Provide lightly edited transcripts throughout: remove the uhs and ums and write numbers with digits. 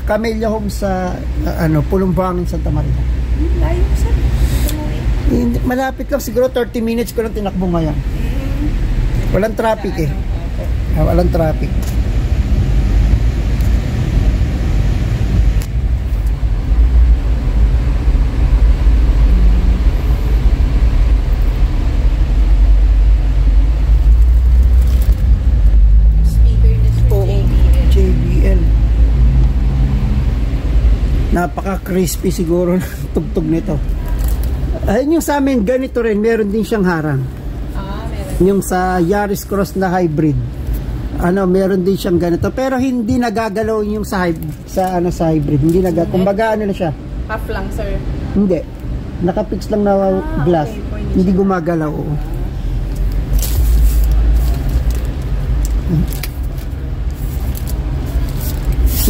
Camellia Home sa Pulong Buhangin, Santa Maria. Layo sa Malapit lang, siguro 30 minutes ko lang tinakbo ngayon. Walang traffic eh. Walang traffic. Napaka-crispy siguro ng tugtog nito. Ayun yung sa amin, ganito rin, meron din siyang harang. Meron. Yung sa Yaris Cross na hybrid. Meron din siyang ganito, pero hindi nagagalaw yung sa hybrid. Hindi kumbaga na siya. Half lang, sir. Hindi. Nakapix lang na glass. Okay, hindi gumagalaw.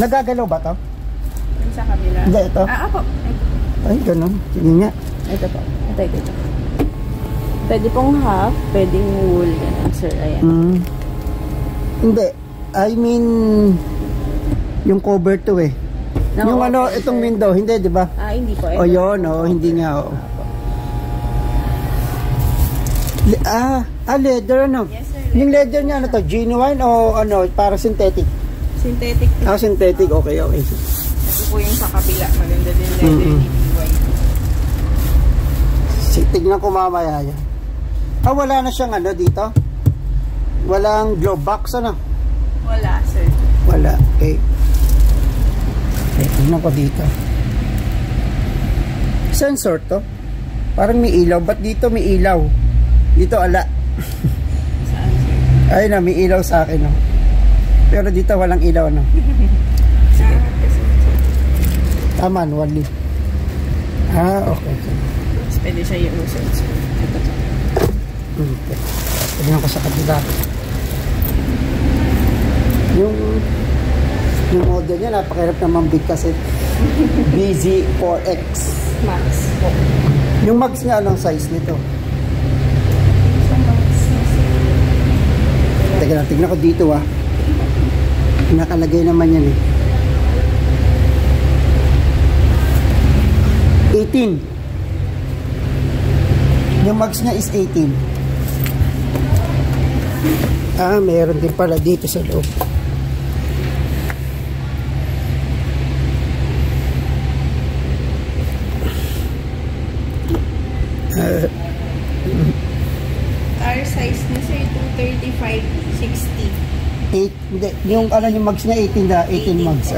Nagagalaw ba 'to? Sa kabila. Hindi, ito. Apo. Ay, ganun. Sige nga. Ito po. Ito. Pwede pong half, pwedeng wool. Ganun, sir. Ayan. Hindi. I mean, yung cover to eh. No, yung okay, itong sir. Window. Hindi, di ba? Hindi po. Yun, hindi nga. Leather, Yes, sir. Yung leather niya, to? Genuine o para synthetic? Synthetic. Synthetic. Okay. Ito po yung sa kabila. Maganda din leather. Tignan ko mamaya yan. Wala na siyang dito? Walang glove box, Wala, sir. Wala. Okay. Tignan ko dito. Sensor to? Parang may ilaw. Ba't dito may ilaw? Dito ala. Saan, sir? Ayun may ilaw sa akin, Pero dito walang ilaw, Sige. Manually. Okay. Pwede siya yung sensor. Ito. Okay. Tignan ko sa kabila. Yung model niya, napakahirap naman big kasi. BZ4X. Max po. Yung max niya, anong size nito? Tignan ko dito, nakalagay naman yan 18. Yung max niya is 18. Meron din pala dito sa loob. Tire size niya, sir, 235/60. 8, hindi. Yung max niya 18 max.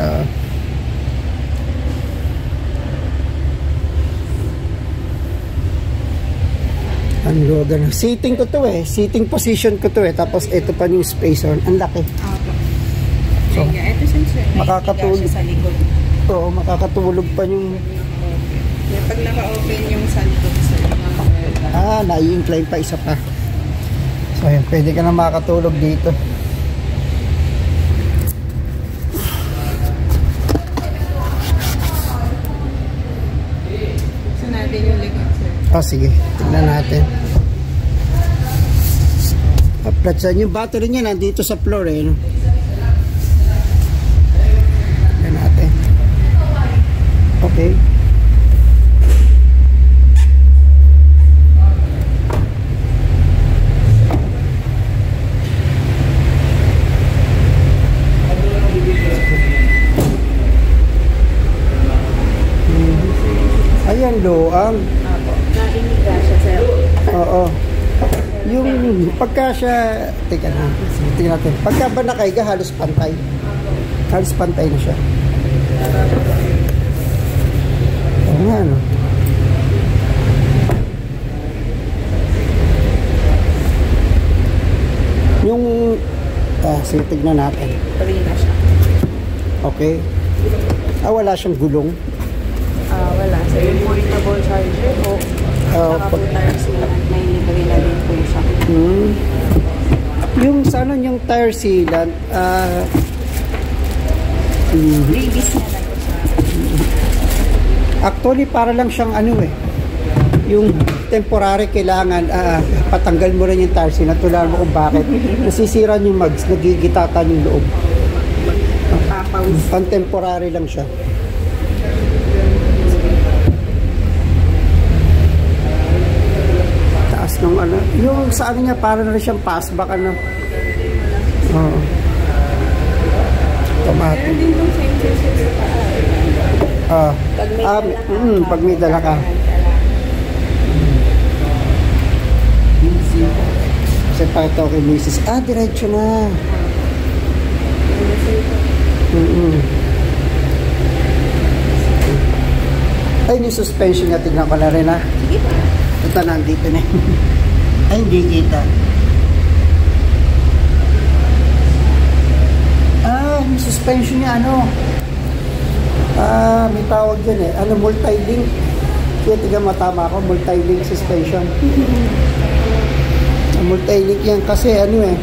Seating ko to seating position ko to tapos ito pa yung spacer, ang laki. So, ito sensor, makakatulog sa likod. Oo, makakatulog pa yung pag naka-open yung sa likod, sir. nai-incline pa isa pa. So ayan, pwede ka na makakatulog dito. So natin yung likod, sir. Sige, tignan natin. Flat side. Yung battery niya nandito sa floor Tignan natin. Okay. Ayan, loang. Nainiga siya, sir. Oo. Yung pagka siya, teka na, tingnan natin. Pagka ba nakaiga, halos pantay. Halos pantay na siya. Oo nga, Yung, sige, tignan natin. Tuloy na siya. Okay. Wala siyang gulong. Wala, sir. Yung portable charger po. Saka po tire sealant na ilibre na din po siya. Yung sana yung tire sealant, Previous na lang po siya. Actually, para lang siyang yung temporary kailangan patanggal mo rin yung tire sealant. Tulaan mo kung bakit. Nasisira yung mags, nagigitatan yung loob. Papawis. Pan-temporary lang siya. Taas nung ano. Yung sa ano niya, parang na siyang fastback ano. Oo. Automatic. Meron din itong sensor sa paa. Pag may dala ka. Kasi pakita ko kay Mrs. Diretso na. Ay, yung suspension niya, tignan ko na rin ha. Sige pa. Ito, nandito na. Ay, hindi kita. Yung suspension niya, ano? May tawag dyan eh. Ano, multi-link. Kaya tiga matama ako, multi-link suspension. Multi-link yan kasi ano eh.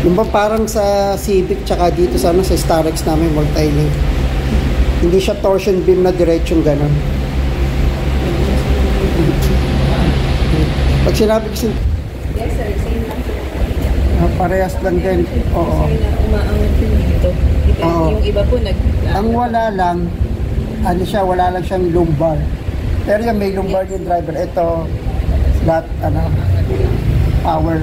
Yung ba parang sa Civic tsaka dito sa Starex namin multi-link. Hindi siya torsion beam na diretsong gano'n. Pag sinabi kasi... Yes sir, same lang. Parehas lang din. Oo. Umaangat yung dito. Yung iba po ang wala lang, ano siya, wala lang siyang lumbar. Pero yung may lumbar yung driver. Ito, lahat, ano, power.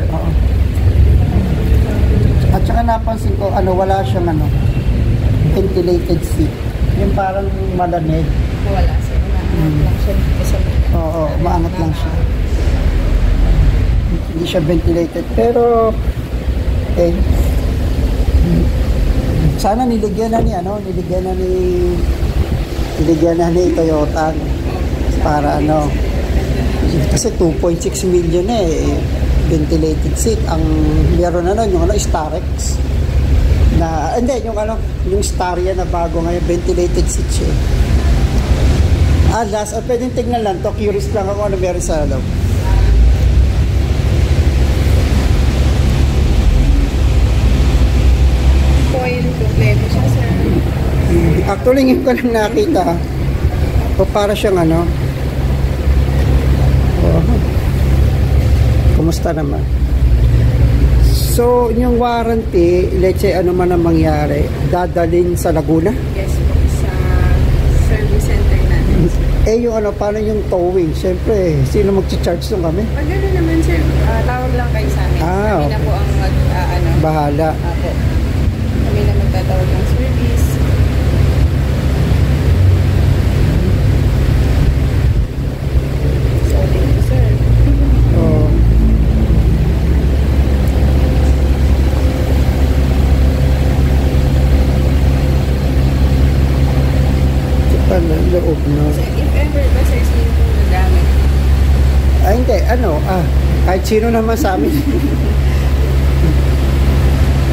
At saka napansin ko, ano, wala siyang, ano, ventilated seat. Yung parang malamig. Wala sir. Umaangat lang siya dito sa Oo, maangat lang siya. Hindi siya ventilated. Pero, sana niligyan na ni Toyota para ano, kasi 2.6 million ventilated seat ang meron na nun, yung ano, Starex na, hindi, yung Staria na bago ngayon, ventilated seat siya. Last, pwedeng tignan lang to, curious lang ako ano meron sa loob. Coil kompleto siya sir. Actually, ngayon ko lang nakita. O para siyang ano. Kumusta naman? So, yung warranty, let's say ano man ang mangyari, dadalhin sa Laguna? Yes po, sa service center natin. Yung ano, paano yung towing? Siyempre, sino mag-charge nung kami? Pag gano'n naman sir, tawag lang kayo sa amin. Kami na po ang bahala. Apo. Kami na magtatawag ng service. So, thank you sir. Loob, no? So, if ever ba sir, sino po nagamit? Hindi, kahit sino naman sa amin.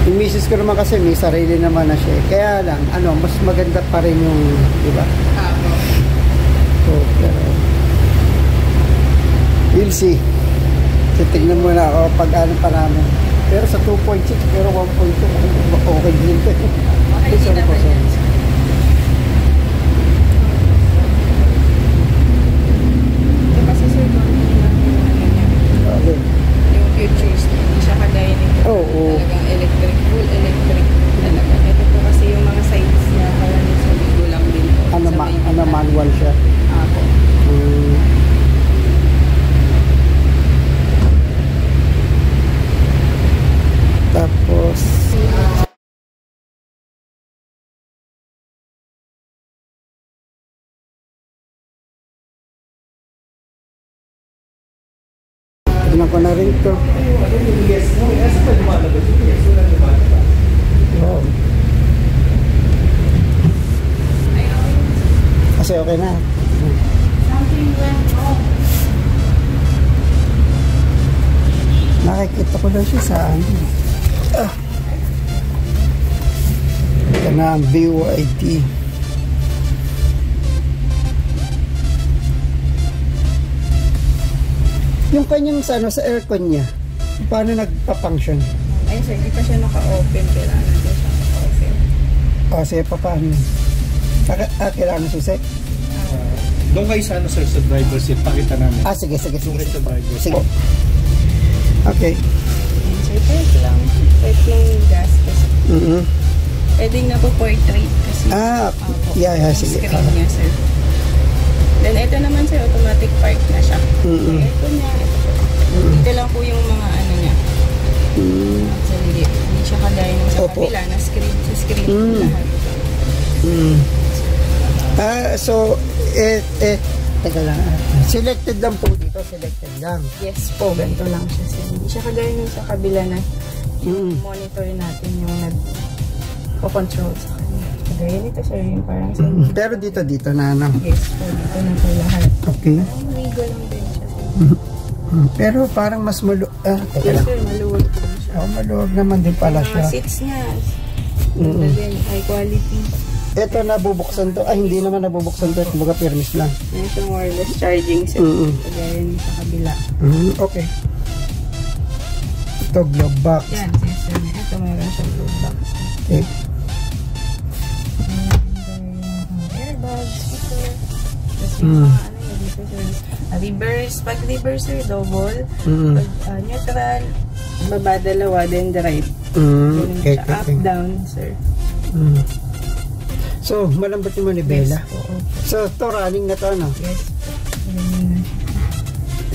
Yung misis ko naman kasi may sarili naman na siya. Kaya lang, mas maganda pa rin yung, di ba? Apo. So, pero, we'll see. Titignan mo na ako pag ano pa namin. Pero sa 2.6, pero 1.2, okay din. Okay din naman yan. Yung futures, hindi siya kagaya nito. Talagang electric, full electric talaga. Ito po kasi yung mga sides niya, kaya sa bigo lang din po. Manual siya. Apo. Tapos, tignan ko na rin ito. Wow. Kasi okay na. Nakikita ko lang siya sa ito na ang BYD. Yung kanyang sa aircon niya, paano nagpa-function? Ayun sir, hindi pa siya naka-open. Kailangan din siya naka-open. Sige, paano? Kailangan siya set? Doon kayo sa sir, sa driver seat, pakita namin. Sige. Doon kayo sa driver seat. Sige. Okay. Sir, type lang yung gas. Pwede na po portrait kasi. Yeah, yung sige. screen niya, sir. Then, ito naman, sir, automatic park na siya. Ito niya. Dito lang po yung mga ano niya. So, hindi siya kagaya ng sa kabila na screen. Sa screen lahat. So, teka lang. Selected lang po dito. Selected lang. Yes po, ganito lang siya, sir. Hindi siya kagaya ng sa kabila na monitor natin yung nag-control sa kanya. Kagaya nito, sir, yung parang sa... Pero dito na ano. Yes po, dito na po lahat. Okay. Parang wigo lang din siya, sir. Pero parang mas teka Yes, lang. sir, maluwag po siya. Maluwag naman din pala siya. Mga seats niya. Then, high quality. Ito nabubuksan to. Hindi naman nabubuksan to. Kumbaga permis lang. Yan siya wireless charging, sir. Kagaya nyo sa kabila. Okay. Ito, glove box. Yan, sir. Ito, mayroon siya glove box. Okay. Airbags, speaker. Tapos yung mga ano yun dito, sir. Reverse. Pag reverse, sir, double. Pag neutral, baba dalawa, then drive. Okay, siya. Up, down, sir. So, malambot yung manibela. Yes, po. So, ito running na to, no? Yes.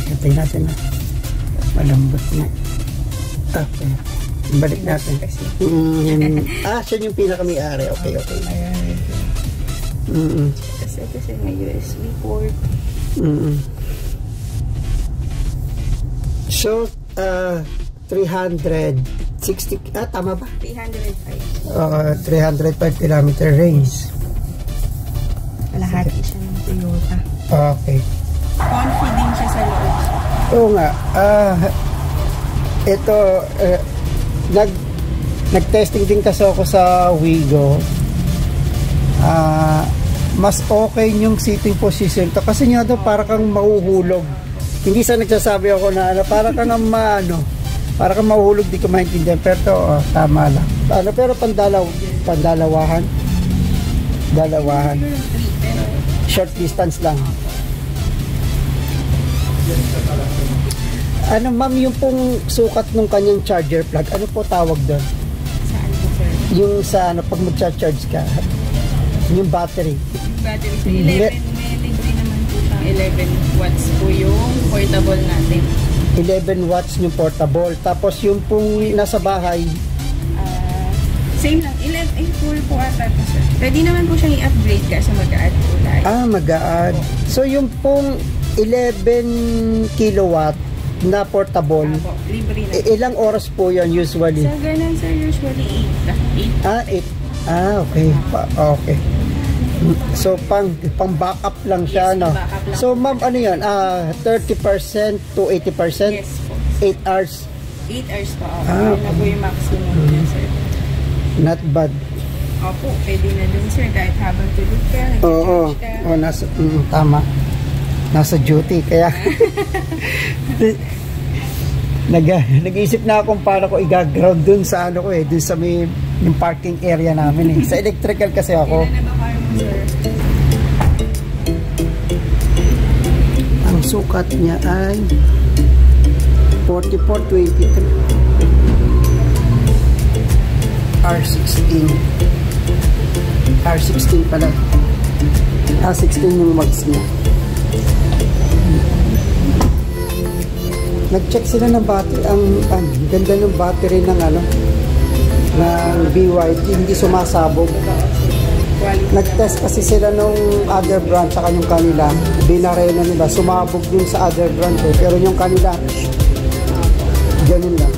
Ito natin na. Malambot na. Okay. Balik natin. Siya yung pinaka-may-ari. Okay. Ayan. Tapos ito siya may USB port. So, 360, tama ba? 305. 305 kilometer range. Kalahati siya ng Toyota. Okay. Confident siya sa loob. Oo nga. Ito, nag-testing din kasi ako sa Wigo. Mas okay yung seating position to kasi nga daw para kang mahuhulog. Hindi sa nagsasabi ako na para kang para kang mahuhulog, di ko maintindihan, pero to, tama lang. Pero pandalawahan. Short distance lang. Ma'am, yung pong sukat ng kanyang charger plug, ano po tawag doon? Saan po, sir? Yung sa pag mag-charge ka, yung battery. Battery sa 11. May libre naman po sa 11 watts po yung portable natin. 11 watts yung portable. Tapos yung pong nasa bahay, same lang. 11 full po ata po, sir. Pwede naman po siyang i-upgrade kasi mag-a-add po tayo. mag-a-add. So yung pong 11 kilowatt na portable, libre na. Ilang oras po yan usually? So ganun, sir, usually 8. 8. Okay. Okay. So pang backup lang siya, yes, no? Backup lang. So ma'am, ano 'yan? 30% to 80%? Yes po. 8 hours. 8 hours pa. Ano na po yung maximum niya, sir? Not bad. Opo, pwede na dun, sir. Kahit habang tulog ka, Oo. nag-charge ka. Tama. Nasa duty, kaya nag-iisip na akong para ko i-ground dun sa dun sa may yung parking area namin Sa electrical kasi ako. Ilan na ba kayo mo, sir? Ang sukat niya ay 4423. R16. R16 pala. 16 yung max niya. Nag-check sila ng battery. Ang ganda ng battery ng ng BYD, hindi sumasabog. Nag-test kasi sila nung other brand sa kanyang kanila. Binarena nila. Sumabog din sa other brand pero yung kanila ganun lang.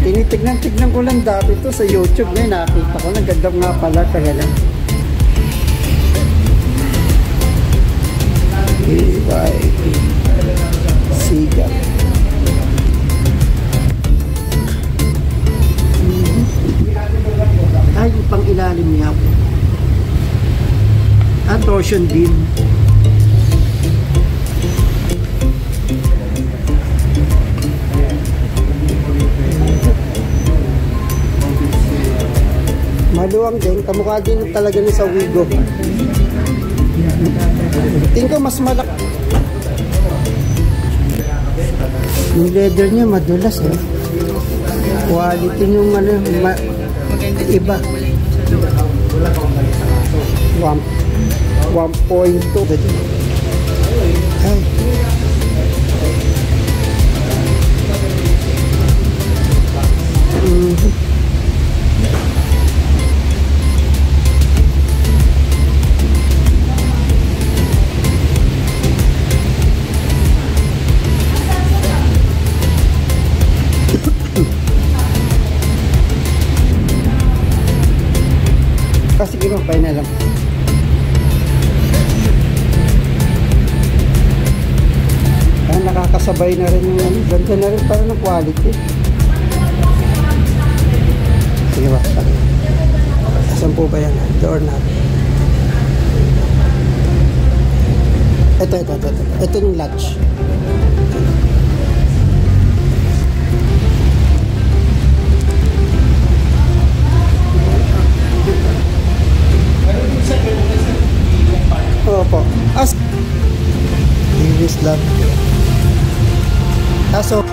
Tinitignan ko lang dati to sa YouTube. Ngayon nakita ko, naganda nga pala. Kaya lang BYD Siga. Yung pang ilalim niya po. Torsion beam. Maluwang din, kamukha din talaga ni sa Wigo. Tingin ko mas malaki. Yung leather niya madulas eh. Quality yung ano, Maganda din iba. yung kulay niya sa loob. 1.2. Ay. Sige mo, pay na lang. Nakakasabay na rin yung ano. Ganda na rin para ng quality. Sige ba? Saan po ba yan? Door natin. Ito. Ito yung latch. Opo. English lang. Kaso